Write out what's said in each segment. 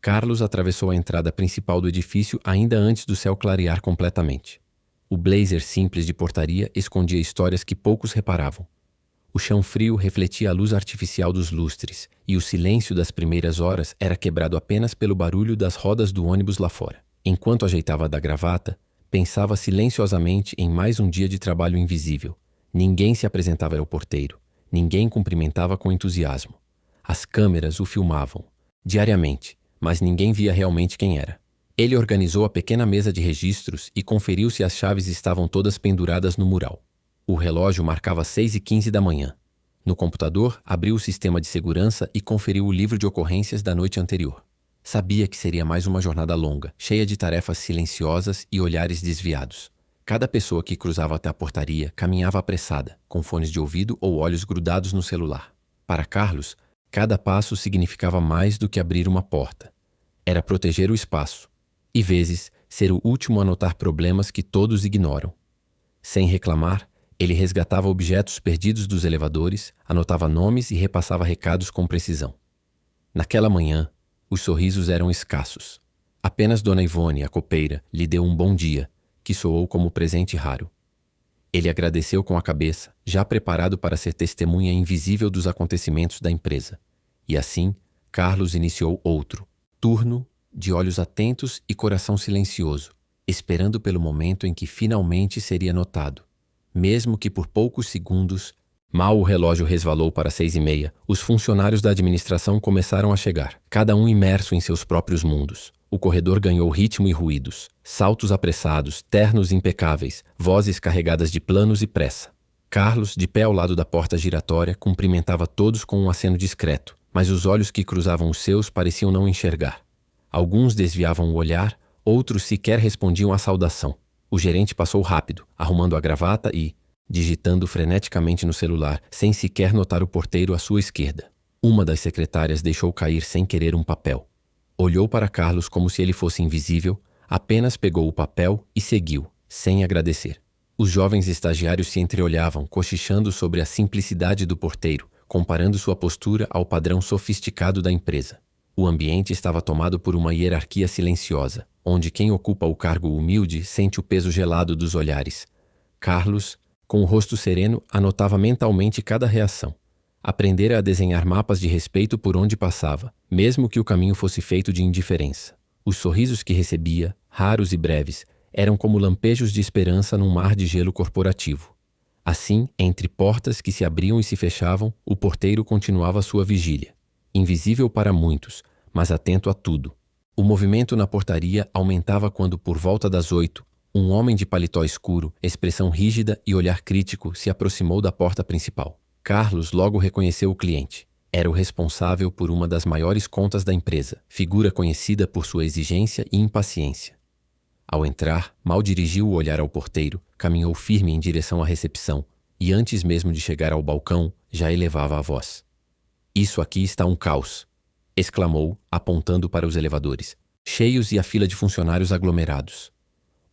Carlos atravessou a entrada principal do edifício ainda antes do céu clarear completamente. O blazer simples de portaria escondia histórias que poucos reparavam. O chão frio refletia a luz artificial dos lustres, e o silêncio das primeiras horas era quebrado apenas pelo barulho das rodas do ônibus lá fora. Enquanto ajeitava da gravata, pensava silenciosamente em mais um dia de trabalho invisível. Ninguém se apresentava ao porteiro. Ninguém cumprimentava com entusiasmo. As câmeras o filmavam, diariamente, mas ninguém via realmente quem era. Ele organizou a pequena mesa de registros e conferiu se as chaves estavam todas penduradas no mural. O relógio marcava 6h15 da manhã. No computador, abriu o sistema de segurança e conferiu o livro de ocorrências da noite anterior. Sabia que seria mais uma jornada longa, cheia de tarefas silenciosas e olhares desviados. Cada pessoa que cruzava até a portaria caminhava apressada, com fones de ouvido ou olhos grudados no celular. Para Carlos, cada passo significava mais do que abrir uma porta. Era proteger o espaço. E, vezes, ser o último a notar problemas que todos ignoram. Sem reclamar, ele resgatava objetos perdidos dos elevadores, anotava nomes e repassava recados com precisão. Naquela manhã, os sorrisos eram escassos. Apenas Dona Ivone, a copeira, lhe deu um bom dia, que soou como presente raro. Ele agradeceu com a cabeça, já preparado para ser testemunha invisível dos acontecimentos da empresa. E assim, Carlos iniciou outro turno de olhos atentos e coração silencioso, esperando pelo momento em que finalmente seria notado. Mesmo que por poucos segundos, mal o relógio resvalou para 6h30, os funcionários da administração começaram a chegar, cada um imerso em seus próprios mundos. O corredor ganhou ritmo e ruídos, saltos apressados, ternos impecáveis, vozes carregadas de planos e pressa. Carlos, de pé ao lado da porta giratória, cumprimentava todos com um aceno discreto, mas os olhos que cruzavam os seus pareciam não enxergar. Alguns desviavam o olhar, outros sequer respondiam à saudação. O gerente passou rápido, arrumando a gravata e, digitando freneticamente no celular, sem sequer notar o porteiro à sua esquerda. Uma das secretárias deixou cair sem querer um papel. Olhou para Carlos como se ele fosse invisível, apenas pegou o papel e seguiu, sem agradecer. Os jovens estagiários se entreolhavam, cochichando sobre a simplicidade do porteiro, comparando sua postura ao padrão sofisticado da empresa. O ambiente estava tomado por uma hierarquia silenciosa, onde quem ocupa o cargo humilde sente o peso gelado dos olhares. Carlos, com o rosto sereno, anotava mentalmente cada reação. Aprendera a desenhar mapas de respeito por onde passava, mesmo que o caminho fosse feito de indiferença. Os sorrisos que recebia, raros e breves, eram como lampejos de esperança num mar de gelo corporativo. Assim, entre portas que se abriam e se fechavam, o porteiro continuava sua vigília. Invisível para muitos, mas atento a tudo. O movimento na portaria aumentava quando, por volta das 8, um homem de paletó escuro, expressão rígida e olhar crítico se aproximou da porta principal. Carlos logo reconheceu o cliente. Era o responsável por uma das maiores contas da empresa, figura conhecida por sua exigência e impaciência. Ao entrar, mal dirigiu o olhar ao porteiro, caminhou firme em direção à recepção e, antes mesmo de chegar ao balcão, já elevava a voz. "Isso aqui está um caos", exclamou, apontando para os elevadores, cheios e a fila de funcionários aglomerados.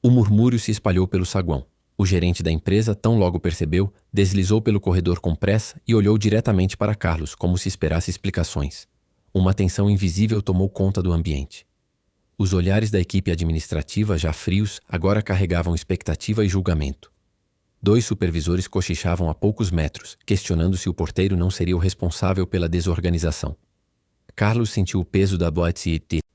O murmúrio se espalhou pelo saguão. O gerente da empresa, tão logo percebeu, deslizou pelo corredor com pressa e olhou diretamente para Carlos, como se esperasse explicações. Uma tensão invisível tomou conta do ambiente. Os olhares da equipe administrativa, já frios, agora carregavam expectativa e julgamento. 2 supervisores cochichavam a poucos metros, questionando se o porteiro não seria o responsável pela desorganização. Carlos sentiu o peso da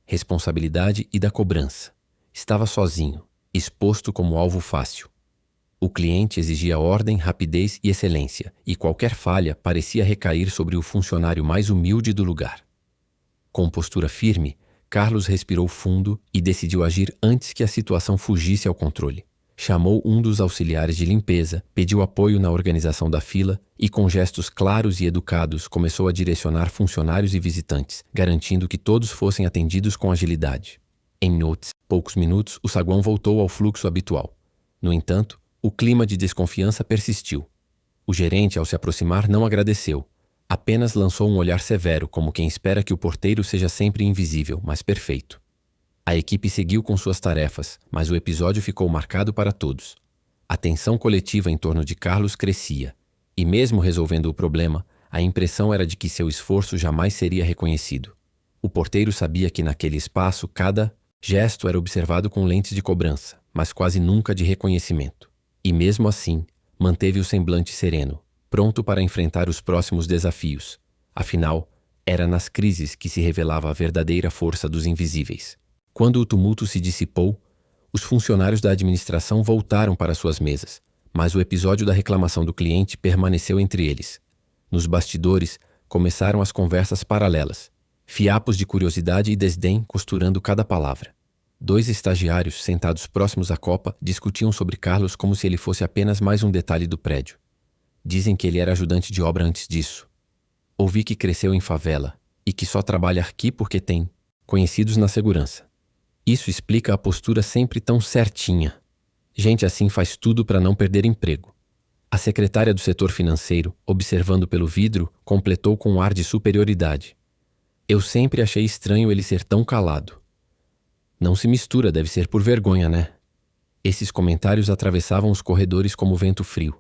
responsabilidade e da cobrança. Estava sozinho, exposto como alvo fácil. O cliente exigia ordem, rapidez e excelência, e qualquer falha parecia recair sobre o funcionário mais humilde do lugar. Com postura firme, Carlos respirou fundo e decidiu agir antes que a situação fugisse ao controle. Chamou um dos auxiliares de limpeza, pediu apoio na organização da fila e, com gestos claros e educados, começou a direcionar funcionários e visitantes, garantindo que todos fossem atendidos com agilidade. Em poucos minutos, o saguão voltou ao fluxo habitual. No entanto, o clima de desconfiança persistiu. O gerente, ao se aproximar, não agradeceu. Apenas lançou um olhar severo, como quem espera que o porteiro seja sempre invisível, mas perfeito. A equipe seguiu com suas tarefas, mas o episódio ficou marcado para todos. A tensão coletiva em torno de Carlos crescia, e mesmo resolvendo o problema, a impressão era de que seu esforço jamais seria reconhecido. O porteiro sabia que naquele espaço cada gesto era observado com lentes de cobrança, mas quase nunca de reconhecimento. E mesmo assim, manteve o semblante sereno, pronto para enfrentar os próximos desafios. Afinal, era nas crises que se revelava a verdadeira força dos invisíveis. Quando o tumulto se dissipou, os funcionários da administração voltaram para suas mesas, mas o episódio da reclamação do cliente permaneceu entre eles. Nos bastidores, começaram as conversas paralelas, fiapos de curiosidade e desdém costurando cada palavra. 2 estagiários, sentados próximos à copa, discutiam sobre Carlos como se ele fosse apenas mais um detalhe do prédio. Dizem que ele era ajudante de obra antes disso. Ouvi que cresceu em favela e que só trabalha aqui porque tem conhecidos na segurança. Isso explica a postura sempre tão certinha. Gente assim faz tudo para não perder emprego. A secretária do setor financeiro, observando pelo vidro, completou com um ar de superioridade. Eu sempre achei estranho ele ser tão calado. Não se mistura, deve ser por vergonha, né? Esses comentários atravessavam os corredores como vento frio.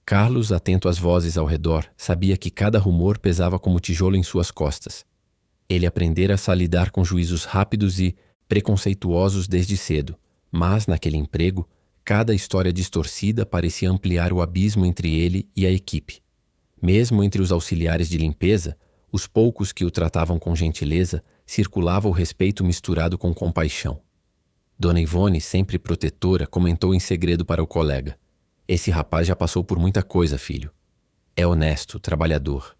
Carlos, atento às vozes ao redor, sabia que cada rumor pesava como tijolo em suas costas. Ele aprendera a lidar com juízos rápidos e preconceituosos desde cedo, mas, naquele emprego, cada história distorcida parecia ampliar o abismo entre ele e a equipe. Mesmo entre os auxiliares de limpeza, os poucos que o tratavam com gentileza, circulava o respeito misturado com compaixão. Dona Ivone, sempre protetora, comentou em segredo para o colega. Esse rapaz já passou por muita coisa, filho. É honesto, trabalhador.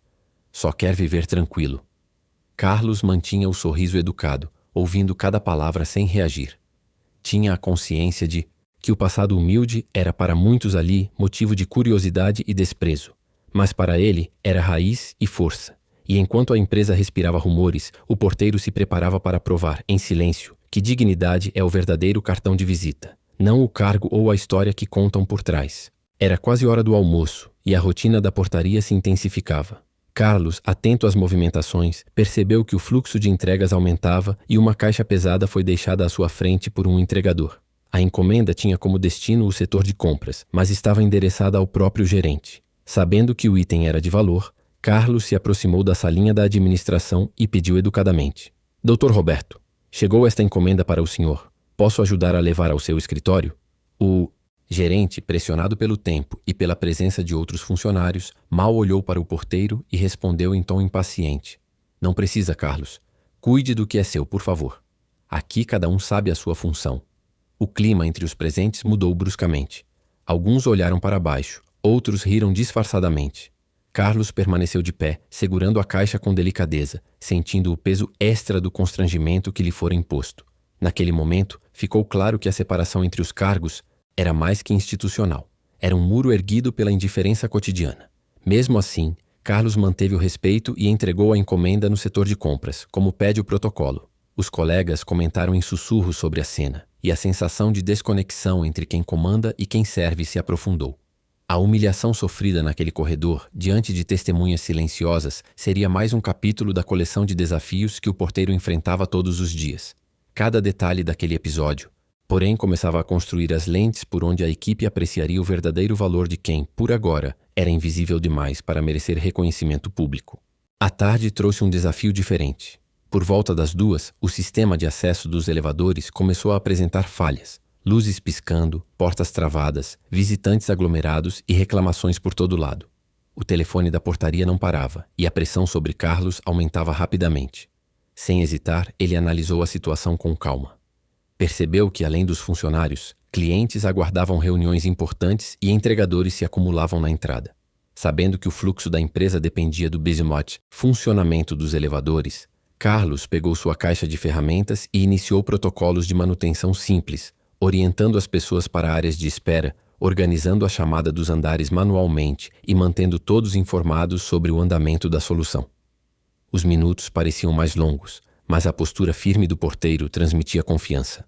Só quer viver tranquilo. Carlos mantinha o sorriso educado, ouvindo cada palavra sem reagir. Tinha a consciência de que o passado humilde era para muitos ali motivo de curiosidade e desprezo, mas para ele era raiz e força. E enquanto a empresa respirava rumores, o porteiro se preparava para provar, em silêncio, que dignidade é o verdadeiro cartão de visita, não o cargo ou a história que contam por trás. Era quase hora do almoço, e a rotina da portaria se intensificava. Carlos, atento às movimentações, percebeu que o fluxo de entregas aumentava e uma caixa pesada foi deixada à sua frente por um entregador. A encomenda tinha como destino o setor de compras, mas estava endereçada ao próprio gerente. Sabendo que o item era de valor, Carlos se aproximou da salinha da administração e pediu educadamente. Dr. Roberto, chegou esta encomenda para o senhor. Posso ajudar a levar ao seu escritório? O gerente, pressionado pelo tempo e pela presença de outros funcionários, mal olhou para o porteiro e respondeu em tom impaciente. Não precisa, Carlos. Cuide do que é seu, por favor. Aqui cada um sabe a sua função. O clima entre os presentes mudou bruscamente. Alguns olharam para baixo, outros riram disfarçadamente. Carlos permaneceu de pé, segurando a caixa com delicadeza, sentindo o peso extra do constrangimento que lhe fora imposto. Naquele momento, ficou claro que a separação entre os cargos era mais que institucional. Era um muro erguido pela indiferença cotidiana. Mesmo assim, Carlos manteve o respeito e entregou a encomenda no setor de compras, como pede o protocolo. Os colegas comentaram em sussurros sobre a cena, e a sensação de desconexão entre quem comanda e quem serve se aprofundou. A humilhação sofrida naquele corredor, diante de testemunhas silenciosas, seria mais um capítulo da coleção de desafios que o porteiro enfrentava todos os dias. Cada detalhe daquele episódio, porém, começava a construir as lentes por onde a equipe apreciaria o verdadeiro valor de quem, por agora, era invisível demais para merecer reconhecimento público. A tarde trouxe um desafio diferente. Por volta das 2, o sistema de acesso dos elevadores começou a apresentar falhas. Luzes piscando, portas travadas, visitantes aglomerados e reclamações por todo lado. O telefone da portaria não parava e a pressão sobre Carlos aumentava rapidamente. Sem hesitar, ele analisou a situação com calma. Percebeu que, além dos funcionários, clientes aguardavam reuniões importantes e entregadores se acumulavam na entrada. Sabendo que o fluxo da empresa dependia do bismuth, funcionamento dos elevadores, Carlos pegou sua caixa de ferramentas e iniciou protocolos de manutenção simples, orientando as pessoas para áreas de espera, organizando a chamada dos andares manualmente e mantendo todos informados sobre o andamento da solução. Os minutos pareciam mais longos, mas a postura firme do porteiro transmitia confiança.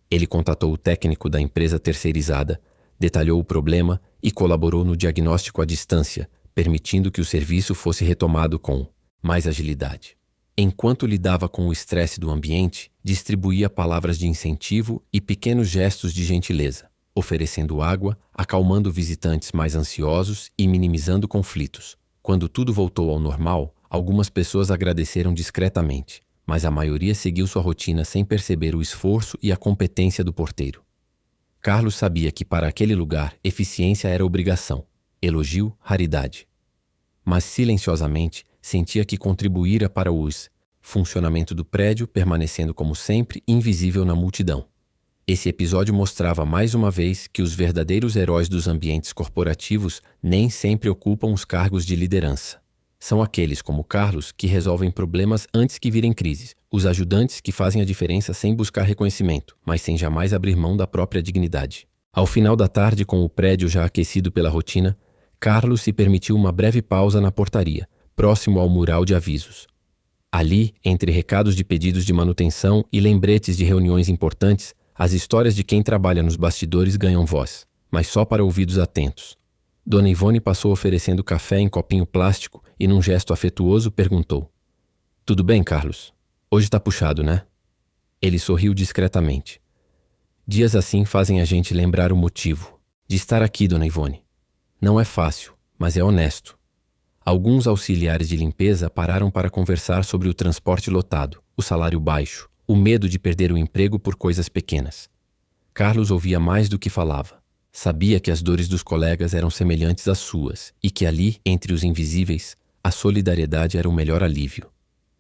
Ele contatou o técnico da empresa terceirizada, detalhou o problema e colaborou no diagnóstico à distância, permitindo que o serviço fosse retomado com mais agilidade. Enquanto lidava com o estresse do ambiente, distribuía palavras de incentivo e pequenos gestos de gentileza, oferecendo água, acalmando visitantes mais ansiosos e minimizando conflitos. Quando tudo voltou ao normal, algumas pessoas agradeceram discretamente, mas a maioria seguiu sua rotina sem perceber o esforço e a competência do porteiro. Carlos sabia que para aquele lugar eficiência era obrigação, elogio, raridade. Mas silenciosamente sentia que contribuíra para o funcionamento do prédio, permanecendo como sempre invisível na multidão. Esse episódio mostrava mais uma vez que os verdadeiros heróis dos ambientes corporativos nem sempre ocupam os cargos de liderança. São aqueles como Carlos que resolvem problemas antes que virem crises, os ajudantes que fazem a diferença sem buscar reconhecimento, mas sem jamais abrir mão da própria dignidade. Ao final da tarde, com o prédio já aquecido pela rotina, Carlos se permitiu uma breve pausa na portaria, próximo ao mural de avisos. Ali, entre recados de pedidos de manutenção e lembretes de reuniões importantes, as histórias de quem trabalha nos bastidores ganham voz, mas só para ouvidos atentos. Dona Ivone passou oferecendo café em copinho plástico e, num gesto afetuoso, perguntou: "Tudo bem, Carlos? Hoje tá puxado, né?" Ele sorriu discretamente. Dias assim fazem a gente lembrar o motivo de estar aqui, Dona Ivone. Não é fácil, mas é honesto. Alguns auxiliares de limpeza pararam para conversar sobre o transporte lotado, o salário baixo, o medo de perder o emprego por coisas pequenas. Carlos ouvia mais do que falava. Sabia que as dores dos colegas eram semelhantes às suas e que ali, entre os invisíveis, a solidariedade era o melhor alívio.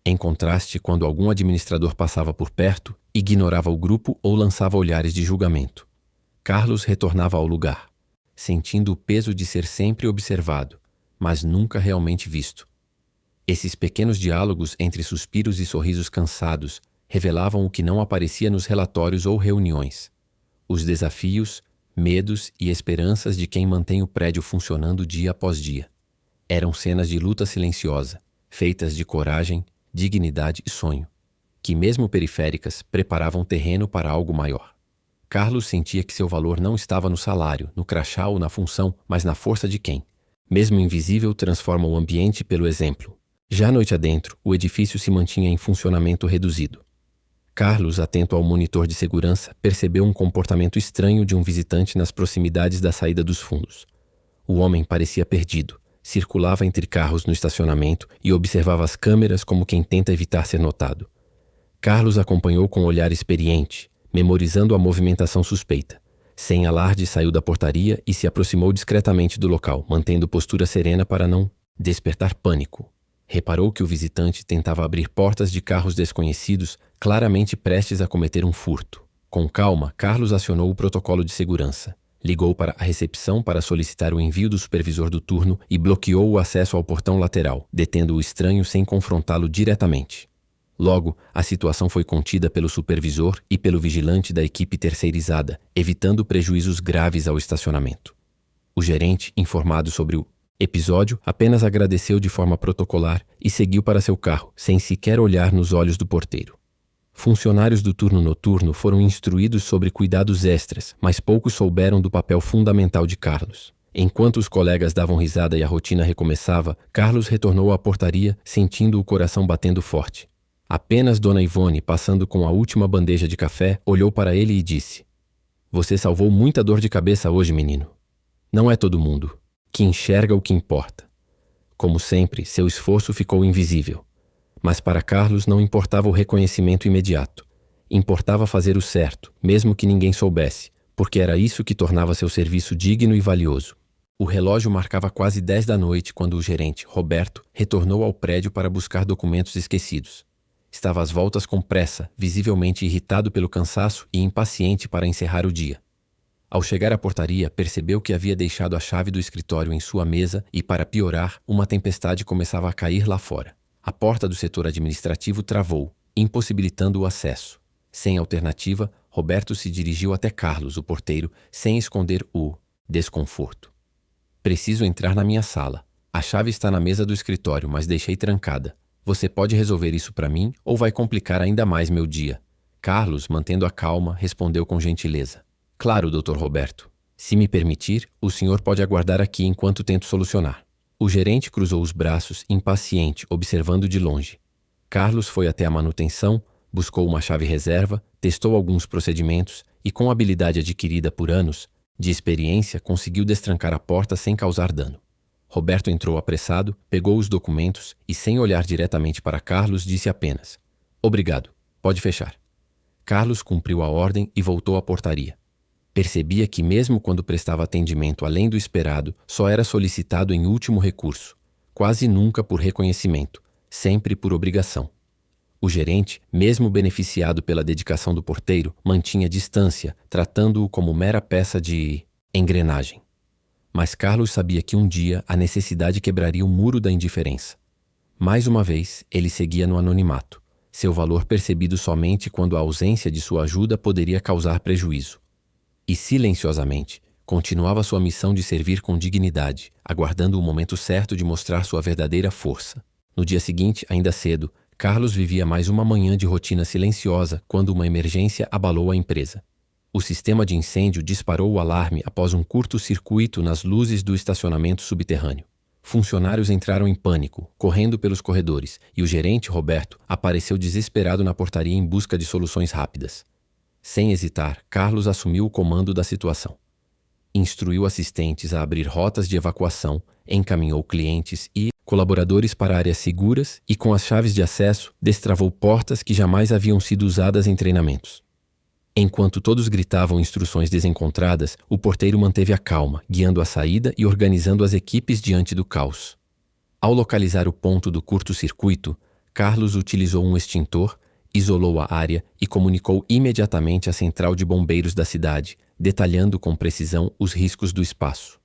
Em contraste, quando algum administrador passava por perto, ignorava o grupo ou lançava olhares de julgamento. Carlos retornava ao lugar, sentindo o peso de ser sempre observado, mas nunca realmente visto. Esses pequenos diálogos entre suspiros e sorrisos cansados revelavam o que não aparecia nos relatórios ou reuniões: os desafios, medos e esperanças de quem mantém o prédio funcionando dia após dia. Eram cenas de luta silenciosa, feitas de coragem, dignidade e sonho, que mesmo periféricas preparavam terreno para algo maior. Carlos sentia que seu valor não estava no salário, no crachá ou na função, mas na força de quem, mesmo invisível, transforma o ambiente pelo exemplo. Já noite adentro, o edifício se mantinha em funcionamento reduzido. Carlos, atento ao monitor de segurança, percebeu um comportamento estranho de um visitante nas proximidades da saída dos fundos. O homem parecia perdido, circulava entre carros no estacionamento e observava as câmeras como quem tenta evitar ser notado. Carlos acompanhou com um olhar experiente, memorizando a movimentação suspeita. Sem alarde, saiu da portaria e se aproximou discretamente do local, mantendo postura serena para não despertar pânico. Reparou que o visitante tentava abrir portas de carros desconhecidos, claramente prestes a cometer um furto. Com calma, Carlos acionou o protocolo de segurança. Ligou para a recepção para solicitar o envio do supervisor do turno e bloqueou o acesso ao portão lateral, detendo o estranho sem confrontá-lo diretamente. Logo, a situação foi contida pelo supervisor e pelo vigilante da equipe terceirizada, evitando prejuízos graves ao estacionamento. O gerente, informado sobre o episódio, apenas agradeceu de forma protocolar e seguiu para seu carro, sem sequer olhar nos olhos do porteiro. Funcionários do turno noturno foram instruídos sobre cuidados extras, mas poucos souberam do papel fundamental de Carlos. Enquanto os colegas davam risada e a rotina recomeçava, Carlos retornou à portaria, sentindo o coração batendo forte. Apenas Dona Ivone, passando com a última bandeja de café, olhou para ele e disse: "Você salvou muita dor de cabeça hoje, menino. Não é todo mundo que enxerga o que importa." Como sempre, seu esforço ficou invisível. Mas para Carlos não importava o reconhecimento imediato. Importava fazer o certo, mesmo que ninguém soubesse, porque era isso que tornava seu serviço digno e valioso. O relógio marcava quase 10 da noite quando o gerente, Roberto, retornou ao prédio para buscar documentos esquecidos. Estava às voltas com pressa, visivelmente irritado pelo cansaço e impaciente para encerrar o dia. Ao chegar à portaria, percebeu que havia deixado a chave do escritório em sua mesa e, para piorar, uma tempestade começava a cair lá fora. A porta do setor administrativo travou, impossibilitando o acesso. Sem alternativa, Roberto se dirigiu até Carlos, o porteiro, sem esconder o desconforto. "Preciso entrar na minha sala. A chave está na mesa do escritório, mas deixei trancada. Você pode resolver isso para mim ou vai complicar ainda mais meu dia?" Carlos, mantendo a calma, respondeu com gentileza: "Claro, Dr. Roberto. Se me permitir, o senhor pode aguardar aqui enquanto tento solucionar." O gerente cruzou os braços, impaciente, observando de longe. Carlos foi até a manutenção, buscou uma chave reserva, testou alguns procedimentos e, com habilidade adquirida por anos de experiência, conseguiu destrancar a porta sem causar dano. Roberto entrou apressado, pegou os documentos e, sem olhar diretamente para Carlos, disse apenas: Obrigado. Pode fechar. Carlos cumpriu a ordem e voltou à portaria. Percebia que mesmo quando prestava atendimento além do esperado, só era solicitado em último recurso, quase nunca por reconhecimento, sempre por obrigação. O gerente, mesmo beneficiado pela dedicação do porteiro, mantinha distância, tratando-o como mera peça de engrenagem. Mas Carlos sabia que um dia a necessidade quebraria o muro da indiferença. Mais uma vez, ele seguia no anonimato, seu valor percebido somente quando a ausência de sua ajuda poderia causar prejuízo. E silenciosamente, continuava sua missão de servir com dignidade, aguardando o momento certo de mostrar sua verdadeira força. No dia seguinte, ainda cedo, Carlos vivia mais uma manhã de rotina silenciosa quando uma emergência abalou a empresa. O sistema de incêndio disparou o alarme após um curto-circuito nas luzes do estacionamento subterrâneo. Funcionários entraram em pânico, correndo pelos corredores, e o gerente, Roberto, apareceu desesperado na portaria em busca de soluções rápidas. Sem hesitar, Carlos assumiu o comando da situação. Instruiu assistentes a abrir rotas de evacuação, encaminhou clientes e colaboradores para áreas seguras e, com as chaves de acesso, destravou portas que jamais haviam sido usadas em treinamentos. Enquanto todos gritavam instruções desencontradas, o porteiro manteve a calma, guiando a saída e organizando as equipes diante do caos. Ao localizar o ponto do curto-circuito, Carlos utilizou um extintor, isolou a área e comunicou imediatamente à central de bombeiros da cidade, detalhando com precisão os riscos do espaço.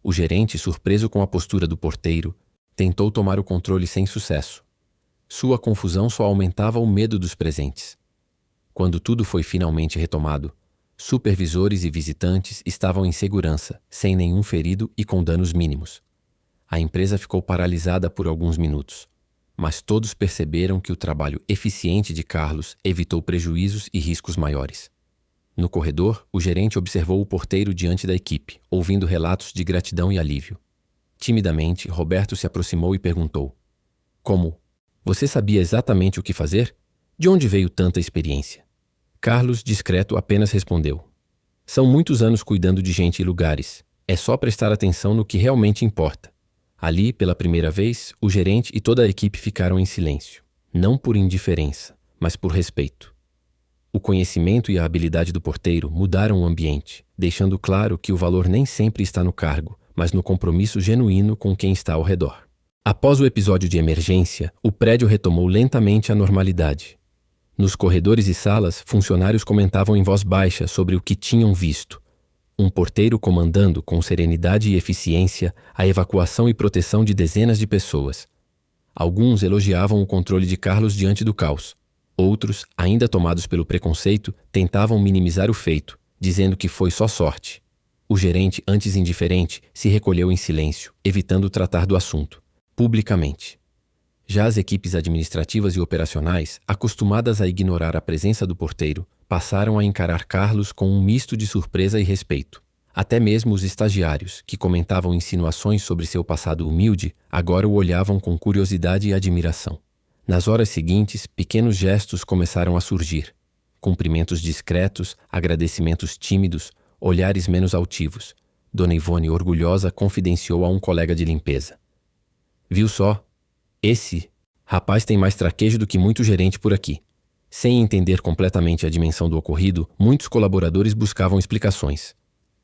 O gerente, surpreso com a postura do porteiro, tentou tomar o controle sem sucesso. Sua confusão só aumentava o medo dos presentes. Quando tudo foi finalmente retomado, supervisores e visitantes estavam em segurança, sem nenhum ferido e com danos mínimos. A empresa ficou paralisada por alguns minutos, mas todos perceberam que o trabalho eficiente de Carlos evitou prejuízos e riscos maiores. No corredor, o gerente observou o porteiro diante da equipe, ouvindo relatos de gratidão e alívio. Timidamente, Roberto se aproximou e perguntou: "Como? Você sabia exatamente o que fazer? De onde veio tanta experiência?" Carlos, discreto, apenas respondeu: "São muitos anos cuidando de gente e lugares. É só prestar atenção no que realmente importa." Ali, pela primeira vez, o gerente e toda a equipe ficaram em silêncio. Não por indiferença, mas por respeito. O conhecimento e a habilidade do porteiro mudaram o ambiente, deixando claro que o valor nem sempre está no cargo, mas no compromisso genuíno com quem está ao redor. Após o episódio de emergência, o prédio retomou lentamente a normalidade. Nos corredores e salas, funcionários comentavam em voz baixa sobre o que tinham visto. Um porteiro comandando, com serenidade e eficiência, a evacuação e proteção de dezenas de pessoas. Alguns elogiavam o controle de Carlos diante do caos. Outros, ainda tomados pelo preconceito, tentavam minimizar o feito, dizendo que foi só sorte. O gerente, antes indiferente, se recolheu em silêncio, evitando tratar do assunto, publicamente. Já as equipes administrativas e operacionais, acostumadas a ignorar a presença do porteiro, passaram a encarar Carlos com um misto de surpresa e respeito. Até mesmo os estagiários, que comentavam insinuações sobre seu passado humilde, agora o olhavam com curiosidade e admiração. Nas horas seguintes, pequenos gestos começaram a surgir. Cumprimentos discretos, agradecimentos tímidos, olhares menos altivos. Dona Ivone, orgulhosa, confidenciou a um colega de limpeza: "Viu só? Esse rapaz tem mais traquejo do que muito gerente por aqui." Sem entender completamente a dimensão do ocorrido, muitos colaboradores buscavam explicações.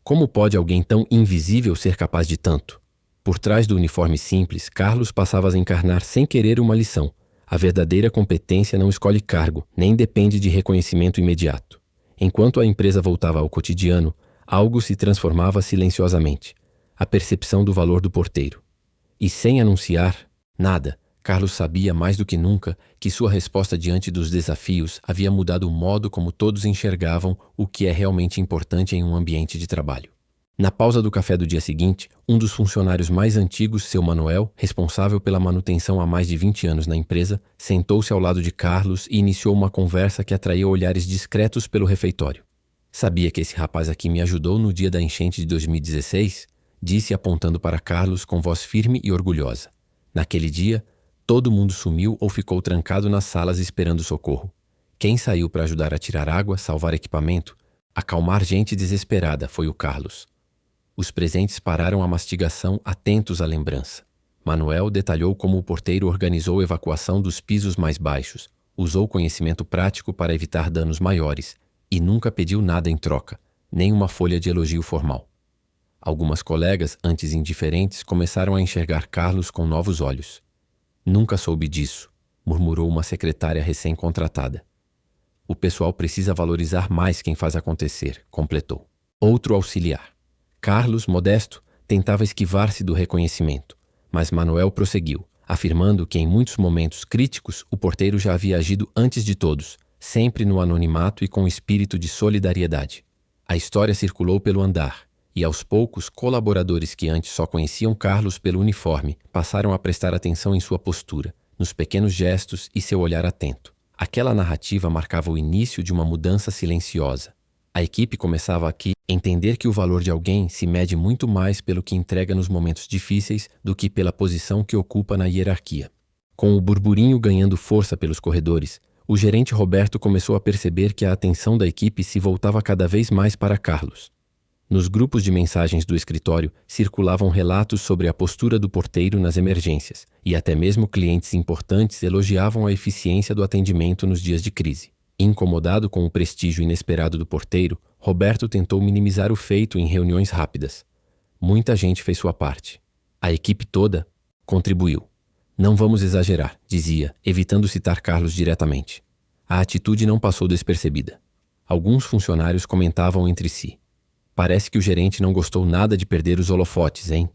Como pode alguém tão invisível ser capaz de tanto? Por trás do uniforme simples, Carlos passava a encarnar sem querer uma lição. A verdadeira competência não escolhe cargo, nem depende de reconhecimento imediato. Enquanto a empresa voltava ao cotidiano, algo se transformava silenciosamente: a percepção do valor do porteiro. E sem anunciar nada, Carlos sabia mais do que nunca que sua resposta diante dos desafios havia mudado o modo como todos enxergavam o que é realmente importante em um ambiente de trabalho. Na pausa do café do dia seguinte, um dos funcionários mais antigos, seu Manuel, responsável pela manutenção há mais de 20 anos na empresa, sentou-se ao lado de Carlos e iniciou uma conversa que atraía olhares discretos pelo refeitório. "Sabia que esse rapaz aqui me ajudou no dia da enchente de 2016? Disse apontando para Carlos com voz firme e orgulhosa. Naquele dia, todo mundo sumiu ou ficou trancado nas salas esperando socorro. Quem saiu para ajudar a tirar água, salvar equipamento, acalmar gente desesperada foi o Carlos." Os presentes pararam a mastigação, atentos à lembrança. Manuel detalhou como o porteiro organizou a evacuação dos pisos mais baixos, Usou conhecimento prático para evitar danos maiores e nunca pediu nada em troca, nem uma folha de elogio formal. Algumas colegas, antes indiferentes, começaram a enxergar Carlos com novos olhos. Nunca soube disso, murmurou uma secretária recém-contratada. O pessoal precisa valorizar mais quem faz acontecer, completou. Outro auxiliar. Carlos, modesto, tentava esquivar-se do reconhecimento, mas Manuel prosseguiu, afirmando que em muitos momentos críticos o porteiro já havia agido antes de todos, sempre no anonimato e com espírito de solidariedade. A história circulou pelo andar, e aos poucos colaboradores que antes só conheciam Carlos pelo uniforme passaram a prestar atenção em sua postura, nos pequenos gestos e seu olhar atento. Aquela narrativa marcava o início de uma mudança silenciosa. A equipe começava aqui a entender que o valor de alguém se mede muito mais pelo que entrega nos momentos difíceis do que pela posição que ocupa na hierarquia. Com o burburinho ganhando força pelos corredores, o gerente Roberto começou a perceber que a atenção da equipe se voltava cada vez mais para Carlos. Nos grupos de mensagens do escritório circulavam relatos sobre a postura do porteiro nas emergências, e até mesmo clientes importantes elogiavam a eficiência do atendimento nos dias de crise. Incomodado com o prestígio inesperado do porteiro, Roberto tentou minimizar o feito em reuniões rápidas. Muita gente fez sua parte. A equipe toda contribuiu. Não vamos exagerar, dizia, evitando citar Carlos diretamente. A atitude não passou despercebida. Alguns funcionários comentavam entre si. Parece que o gerente não gostou nada de perder os holofotes, hein?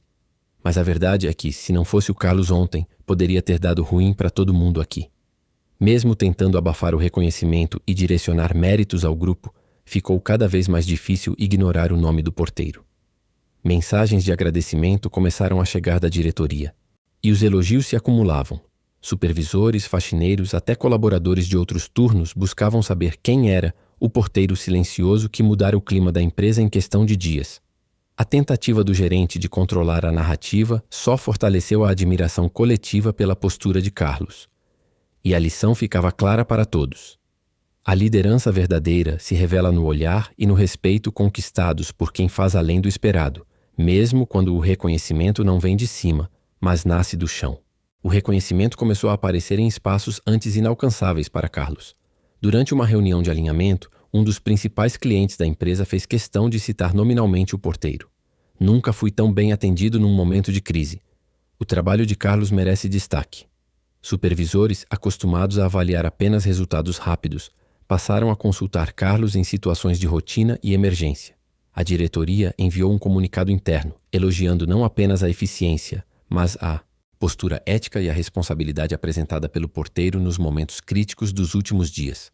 Mas a verdade é que, se não fosse o Carlos ontem, poderia ter dado ruim para todo mundo aqui. Mesmo tentando abafar o reconhecimento e direcionar méritos ao grupo, ficou cada vez mais difícil ignorar o nome do porteiro. Mensagens de agradecimento começaram a chegar da diretoria. E os elogios se acumulavam. Supervisores, faxineiros, até colaboradores de outros turnos buscavam saber quem era o porteiro silencioso que mudara o clima da empresa em questão de dias. A tentativa do gerente de controlar a narrativa só fortaleceu a admiração coletiva pela postura de Carlos. E a lição ficava clara para todos. A liderança verdadeira se revela no olhar e no respeito conquistados por quem faz além do esperado, mesmo quando o reconhecimento não vem de cima, mas nasce do chão. O reconhecimento começou a aparecer em espaços antes inalcançáveis para Carlos. Durante uma reunião de alinhamento, um dos principais clientes da empresa fez questão de citar nominalmente o porteiro. Nunca fui tão bem atendido num momento de crise. O trabalho de Carlos merece destaque. Supervisores, acostumados a avaliar apenas resultados rápidos, passaram a consultar Carlos em situações de rotina e emergência. A diretoria enviou um comunicado interno, elogiando não apenas a eficiência, mas a postura ética e a responsabilidade apresentada pelo porteiro nos momentos críticos dos últimos dias.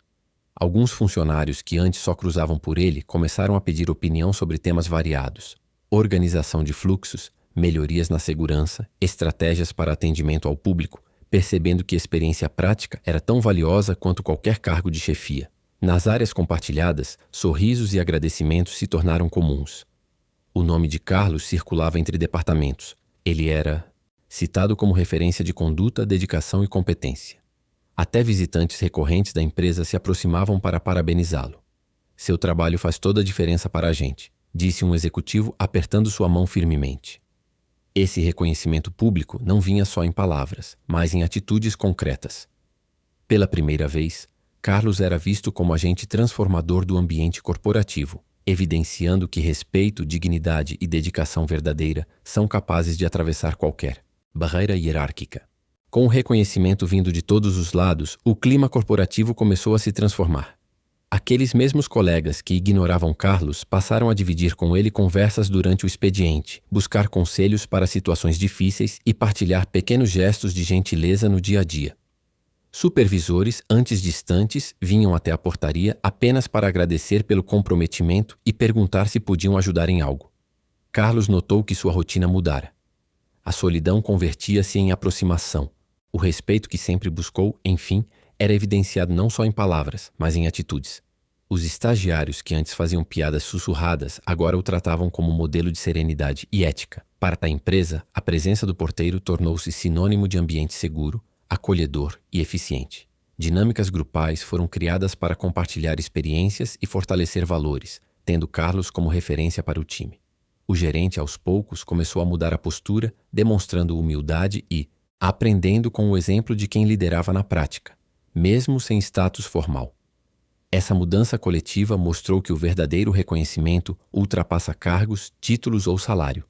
Alguns funcionários que antes só cruzavam por ele começaram a pedir opinião sobre temas variados: organização de fluxos, melhorias na segurança, estratégias para atendimento ao público, percebendo que a experiência prática era tão valiosa quanto qualquer cargo de chefia. Nas áreas compartilhadas, sorrisos e agradecimentos se tornaram comuns. O nome de Carlos circulava entre departamentos. Ele era citado como referência de conduta, dedicação e competência. Até visitantes recorrentes da empresa se aproximavam para parabenizá-lo. Seu trabalho faz toda a diferença para a gente, disse um executivo apertando sua mão firmemente. Esse reconhecimento público não vinha só em palavras, mas em atitudes concretas. Pela primeira vez, Carlos era visto como agente transformador do ambiente corporativo, evidenciando que respeito, dignidade e dedicação verdadeira são capazes de atravessar qualquer barreira hierárquica. Com o reconhecimento vindo de todos os lados, o clima corporativo começou a se transformar. Aqueles mesmos colegas que ignoravam Carlos passaram a dividir com ele conversas durante o expediente, buscar conselhos para situações difíceis e partilhar pequenos gestos de gentileza no dia a dia. Supervisores, antes distantes, vinham até a portaria apenas para agradecer pelo comprometimento e perguntar se podiam ajudar em algo. Carlos notou que sua rotina mudara. A solidão convertia-se em aproximação. O respeito que sempre buscou, enfim, era evidenciado não só em palavras, mas em atitudes. Os estagiários que antes faziam piadas sussurradas agora o tratavam como modelo de serenidade e ética. Para a empresa, a presença do porteiro tornou-se sinônimo de ambiente seguro, acolhedor e eficiente. Dinâmicas grupais foram criadas para compartilhar experiências e fortalecer valores, tendo Carlos como referência para o time. O gerente, aos poucos, começou a mudar a postura, demonstrando humildade e aprendendo com o exemplo de quem liderava na prática. mesmo sem status formal. Essa mudança coletiva mostrou que o verdadeiro reconhecimento ultrapassa cargos, títulos ou salário.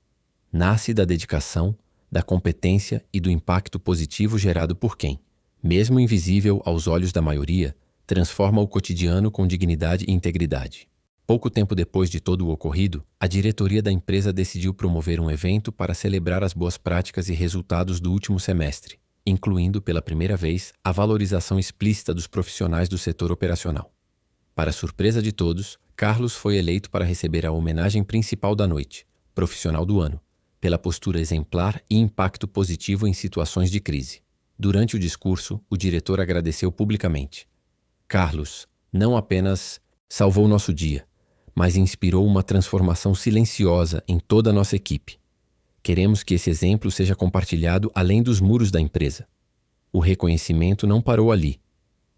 Nasce da dedicação, da competência e do impacto positivo gerado por quem, mesmo invisível aos olhos da maioria, transforma o cotidiano com dignidade e integridade. Pouco tempo depois de todo o ocorrido, a diretoria da empresa decidiu promover um evento para celebrar as boas práticas e resultados do último semestre, incluindo, pela primeira vez, a valorização explícita dos profissionais do setor operacional. Para surpresa de todos, Carlos foi eleito para receber a homenagem principal da noite, Profissional do Ano, pela postura exemplar e impacto positivo em situações de crise. Durante o discurso, o diretor agradeceu publicamente. Carlos não apenas salvou nosso dia, mas inspirou uma transformação silenciosa em toda a nossa equipe. Queremos que esse exemplo seja compartilhado além dos muros da empresa. O reconhecimento não parou ali.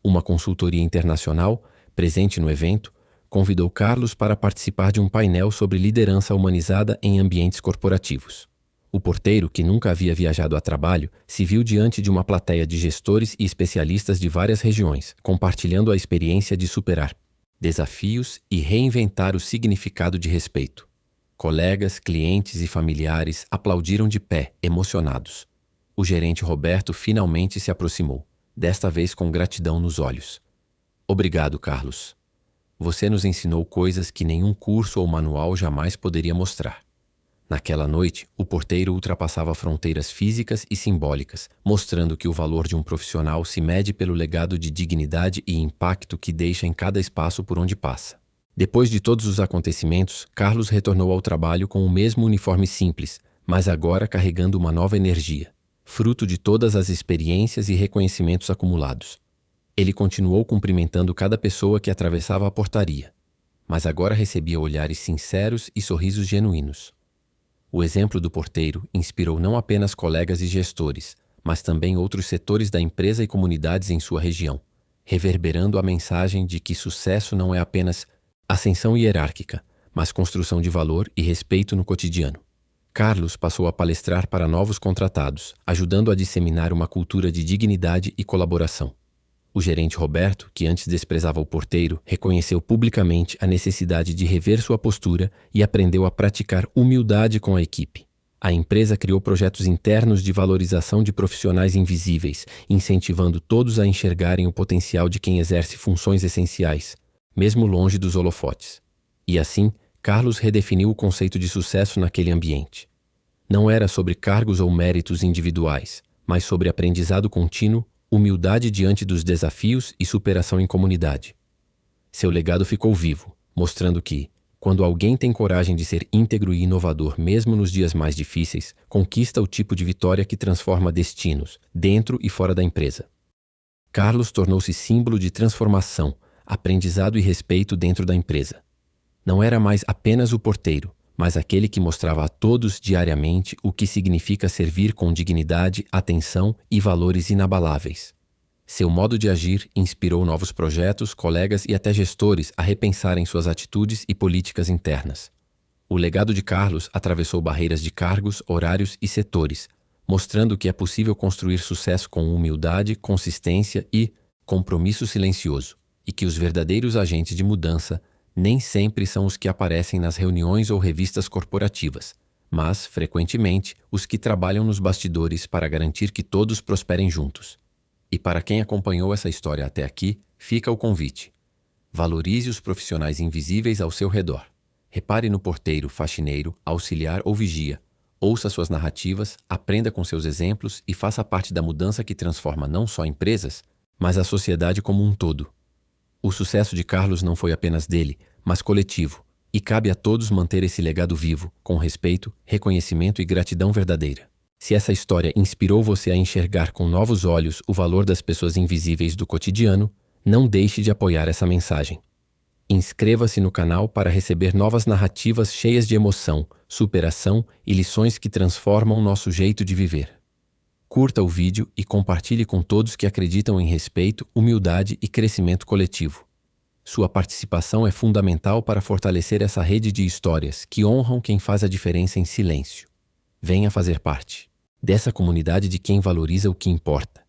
Uma consultoria internacional, presente no evento, convidou Carlos para participar de um painel sobre liderança humanizada em ambientes corporativos. O porteiro, que nunca havia viajado a trabalho, se viu diante de uma plateia de gestores e especialistas de várias regiões, compartilhando a experiência de superar desafios e reinventar o significado de respeito. Colegas, clientes e familiares aplaudiram de pé, emocionados. O gerente Roberto finalmente se aproximou, desta vez com gratidão nos olhos. Obrigado, Carlos. Você nos ensinou coisas que nenhum curso ou manual jamais poderia mostrar. Naquela noite, o porteiro ultrapassava fronteiras físicas e simbólicas, mostrando que o valor de um profissional se mede pelo legado de dignidade e impacto que deixa em cada espaço por onde passa. Depois de todos os acontecimentos, Carlos retornou ao trabalho com o mesmo uniforme simples, mas agora carregando uma nova energia, fruto de todas as experiências e reconhecimentos acumulados. Ele continuou cumprimentando cada pessoa que atravessava a portaria, mas agora recebia olhares sinceros e sorrisos genuínos. O exemplo do porteiro inspirou não apenas colegas e gestores, mas também outros setores da empresa e comunidades em sua região, reverberando a mensagem de que sucesso não é apenas ascensão hierárquica, mas construção de valor e respeito no cotidiano. Carlos passou a palestrar para novos contratados, ajudando a disseminar uma cultura de dignidade e colaboração. O gerente Roberto, que antes desprezava o porteiro, reconheceu publicamente a necessidade de rever sua postura e aprendeu a praticar humildade com a equipe. A empresa criou projetos internos de valorização de profissionais invisíveis, incentivando todos a enxergarem o potencial de quem exerce funções essenciais, mesmo longe dos holofotes. E assim, Carlos redefiniu o conceito de sucesso naquele ambiente. Não era sobre cargos ou méritos individuais, mas sobre aprendizado contínuo, humildade diante dos desafios e superação em comunidade. Seu legado ficou vivo, mostrando que, quando alguém tem coragem de ser íntegro e inovador mesmo nos dias mais difíceis, conquista o tipo de vitória que transforma destinos, dentro e fora da empresa. Carlos tornou-se símbolo de transformação, aprendizado e respeito dentro da empresa. Não era mais apenas o porteiro, mas aquele que mostrava a todos diariamente o que significa servir com dignidade, atenção e valores inabaláveis. Seu modo de agir inspirou novos projetos, colegas e até gestores a repensarem suas atitudes e políticas internas. O legado de Carlos atravessou barreiras de cargos, horários e setores, mostrando que é possível construir sucesso com humildade, consistência e compromisso silencioso, e que os verdadeiros agentes de mudança nem sempre são os que aparecem nas reuniões ou revistas corporativas, mas, frequentemente, os que trabalham nos bastidores para garantir que todos prosperem juntos. E para quem acompanhou essa história até aqui, fica o convite. Valorize os profissionais invisíveis ao seu redor. Repare no porteiro, faxineiro, auxiliar ou vigia. Ouça suas narrativas, aprenda com seus exemplos e faça parte da mudança que transforma não só empresas, mas a sociedade como um todo. O sucesso de Carlos não foi apenas dele, mas coletivo, e cabe a todos manter esse legado vivo, com respeito, reconhecimento e gratidão verdadeira. Se essa história inspirou você a enxergar com novos olhos o valor das pessoas invisíveis do cotidiano, não deixe de apoiar essa mensagem. Inscreva-se no canal para receber novas narrativas cheias de emoção, superação e lições que transformam nosso jeito de viver. Curta o vídeo e compartilhe com todos que acreditam em respeito, humildade e crescimento coletivo. Sua participação é fundamental para fortalecer essa rede de histórias que honram quem faz a diferença em silêncio. Venha fazer parte dessa comunidade de quem valoriza o que importa.